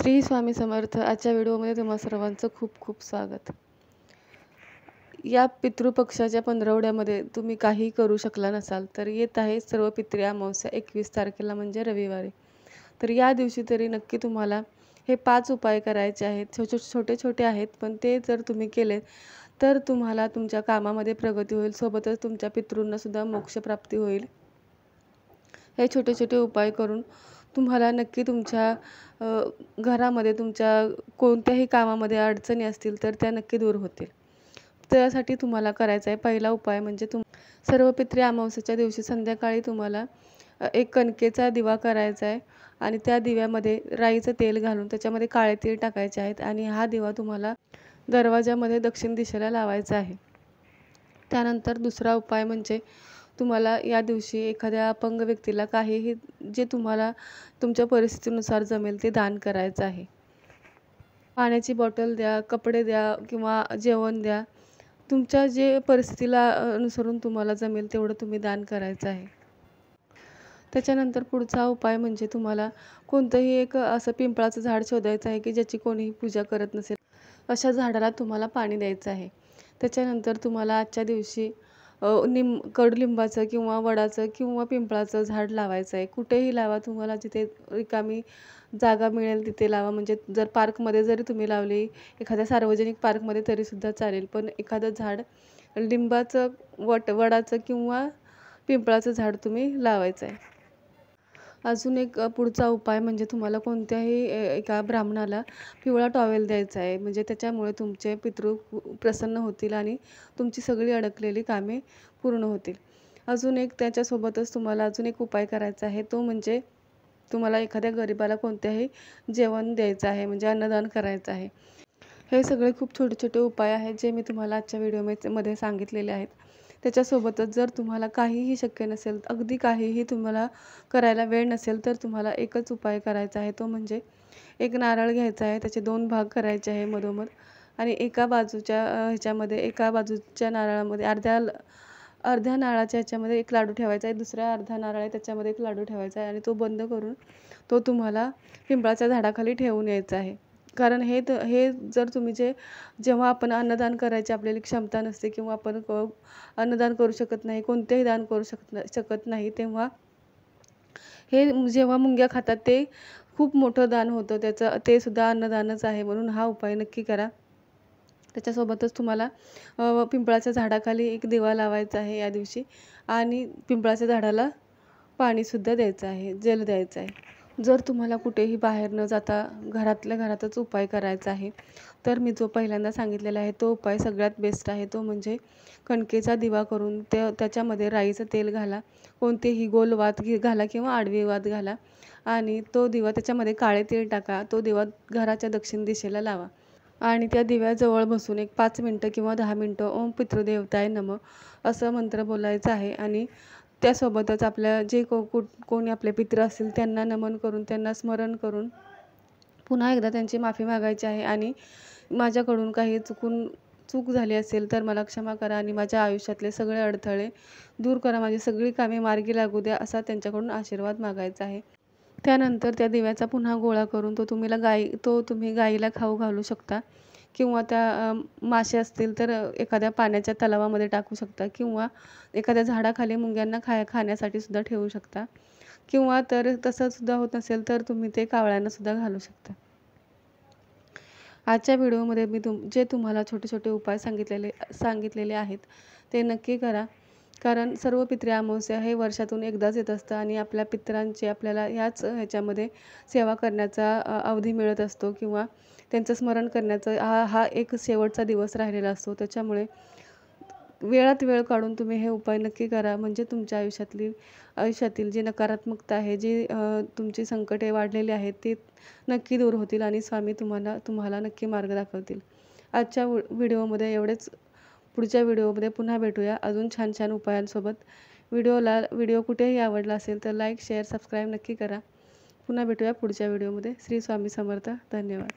श्री स्वामी समर्थ. आजच्या व्हिडिओमध्ये तुम्हा सर्वांचं खूप खूप स्वागत. या पितृपक्षाच्या पंधरवड्यामध्ये तुम्ही काही करू शकला नसाल तर येत आहे सर्व पितृ अमावस्या 21 तारखेला म्हणजे रविवारी. तर या दिवशी तरी नक्की तुम्हाला हे 5 उपाय करायचे आहेत. छोटे छोटे आहेत, पण ते जर तुम्ही केले तर तुम्हाला तुमच्या कामामध्ये प्रगती होईल, सोबतच तुमच्या पितृंना सुद्धा मोक्षप्राप्ती होईल. हे छोटे छोटे उपाय करून तुम्हाला नक्की तुमच्या घरामध्ये तुमच्या कोणत्याही कामामध्ये अडचणी असतील तर त्या नक्की दूर होतील. त्यासाठी तुम्हाला करायचं आहे पहिला उपाय म्हणजे सर्व पितृ अमावस्येच्या दिवशी संध्याकाळी तुम्हाला एक कणकेचा दिवा करायचा आहे आणि त्या दिव्यामध्ये राईचं तेल घालून त्याच्यामध्ये काळे तीळ टाकायचे आहेत आणि हा दिवा तुम्हाला दरवाजामध्ये दक्षिण दिशेला लावायचा आहे. त्यानंतर दुसरा उपाय म्हणजे तुम्हाला या दिवशी एखाद्या अपंग व्यक्तीला काहीही जे तुम्हाला तुमच्या परिस्थितीनुसार जमेल ते दान करायचं आहे. पाण्याची बॉटल द्या, कपडे द्या किंवा जेवण द्या. तुमच्या जे परिस्थितीला अनुसरून तुम्हाला जमेल तेवढं तुम्ही दान करायचं आहे. त्याच्यानंतर पुढचा उपाय म्हणजे तुम्हाला कोणतंही एक असं पिंपळाचं झाड शोधायचं आहे की ज्याची कोणीही पूजा करत नसेल. अशा झाडाला तुम्हाला पाणी द्यायचं आहे. त्याच्यानंतर तुम्हाला आजच्या दिवशी कडुलिंबाचं किंवा वडाचं किंवा पिंपळाचं झाड लावायचं आहे. कुठेही लावा, तुम्हाला जिथे रिकामी जागा मिळेल तिथे लावा. म्हणजे जर पार्कमध्ये जरी तुम्ही लावली, एखाद्या सार्वजनिक पार्कमध्ये तरीसुद्धा चालेल, पण एखादं झाड लिंबाचं, वडाचं किंवा पिंपळाचं झाड तुम्ही लावायचं आहे. अजून एक पुढचा उपाय म्हणजे तुम्हाला कोणत्याही एका ब्राह्मणाला पिवळा टॉवेल द्यायचा आहे. म्हणजे त्याच्यामुळे तुमचे पितृ प्रसन्न होतील आणि तुमची सगळी अडकलेली कामे पूर्ण होतील. अजून एक त्याच्यासोबतच तुम्हाला अजून एक उपाय करायचा आहे, तो म्हणजे तुम्हाला एखाद्या गरिबाला कोणत्याही जेवण द्यायचं आहे, म्हणजे अन्नदान करायचं आहे. हे सगळे खूप छोटे छोटे उपाय आहेत जे मी तुम्हाला आजच्या व्हिडिओमध्ये सांगितलेले आहेत. त्याच्यासोबतच जर तुम्हाला काहीही शक्य नसेल, अगदी काहीही तुम्हाला करायला वेळ नसेल, तर तुम्हाला एकच उपाय करायचा आहे, तो म्हणजे एक नारळ घ्यायचा आहे, त्याचे 2 भाग करायचे आहे मधोमध आणि एका बाजूच्या नारळामध्ये अर्ध्या नारळाच्या ह्याच्यामध्ये एक लाडू ठेवायचा आहे, दुसऱ्या अर्धा नारळ आहे त्याच्यामध्ये एक लाडू ठेवायचा आहे आणि तो बंद करून तो तुम्हाला पिंपळाच्या झाडाखाली ठेवून यायचा आहे. कारण हे जर तुम्ही जेव्हा आपण अन्नदान करायची आपल्याला क्षमता नसते किंवा आपण अन्नदान करू शकत नाही, कोणतेही दान करू शकत नाही, तेव्हा हे जेव्हा मुंग्या खातात ते खूप मोठं दान होतं. ते सुद्धा अन्नदानच आहे. म्हणून हा उपाय नक्की करा. त्याच्यासोबतच तुम्हाला पिंपळाच्या झाडाखाली एक दिवा लावायचा आहे या दिवशी आणि पिंपळाच्या झाडाला पाणीसुद्धा द्यायचं आहे, जल द्यायचं आहे. जर तुम्हाला कुठेही बाहेर न जाता घरातल्या घरातच उपाय करायचा आहे, तर मी जो पहिल्यांदा सांगितलेला आहे तो उपाय सगळ्यात बेस्ट आहे. तो म्हणजे कणकेचा दिवा करून त्याच्यामध्ये राईचं तेल घाला, कोणतेही गोल वात घाला किंवा आडवी वात घाला आणि तो दिवा त्याच्यामध्ये काळे तीळ टाका. तो दिवा घराच्या दक्षिण दिशेला लावा आणि त्या दिव्याजवळ बसून एक 5 मिनटं किंवा 10 मिनटं ओम पितृदेवताय नमः असं मंत्र बोलायचं आहे आणि त्यासोबतच आपल्या जे कोणी आपले पितृ असतील त्यांना नमन करून, त्यांना स्मरण करून पुन्हा एकदा त्यांची माफी मागायची आहे आणि माझ्याकडून काही चूक झाली असेल तर मला क्षमा करा आणि माझ्या आयुष्यातले सगळे अडथळे दूर करा, माझी सगळी कामे मार्गी लागू द्या, असा त्यांच्याकडून आशीर्वाद मागायचा आहे. त्यानंतर त्या दिव्याचा पुन्हा गोळा करून तुम्ही गाईला खाऊ घालू शकता किंवा त्या मासे असतील तर एखाद्या पाण्याच्या तलावामध्ये टाकू शकता किंवा एखाद्या झाडाखाली मुंग्यांना खाण्यासाठी सुद्धा ठेवू शकता किंवा तर तसं सुद्धा होत नसेल तर तुम्ही ते कावळ्यांना सुद्धा घालू शकता. आजच्या व्हिडिओमध्ये मी जे तुम्हाला छोटे छोटे उपाय सांगितलेले आहेत ते नक्की करा. कारण सर्व पितृ अमावस्या हे वर्षातून एकदाच येत असतं आणि आपल्या पितरांची आपल्याला ह्याच ह्याच्यामध्ये सेवा करण्याचा अवधी मिळत असतो किंवा त्यांचं स्मरण करण्याचा हा एक शेवटचा दिवस राहिलेला असतो. त्याच्यामुळे वेळात वेळ काढून तुम्ही हे उपाय नक्की करा. म्हणजे तुमच्या आयुष्यातील जी नकारात्मकता आहे, जी तुमची संकटे वाढलेली आहेत ती नक्की दूर होतील आणि स्वामी तुम्हाला नक्की मार्ग दाखवतील. आजच्या व्हिडिओमध्ये एवढेच. पुढच्या व्हिडिओमध्ये पुन्हा भेटूया अजून छान छान उपायांसोबत. व्हिडिओ कुठेही आवडला असेल तर लाईक, शेअर, सबस्क्राईब नक्की करा. पुन्हा भेटूया पुढच्या व्हिडिओमध्ये. श्री स्वामी समर्थ. धन्यवाद.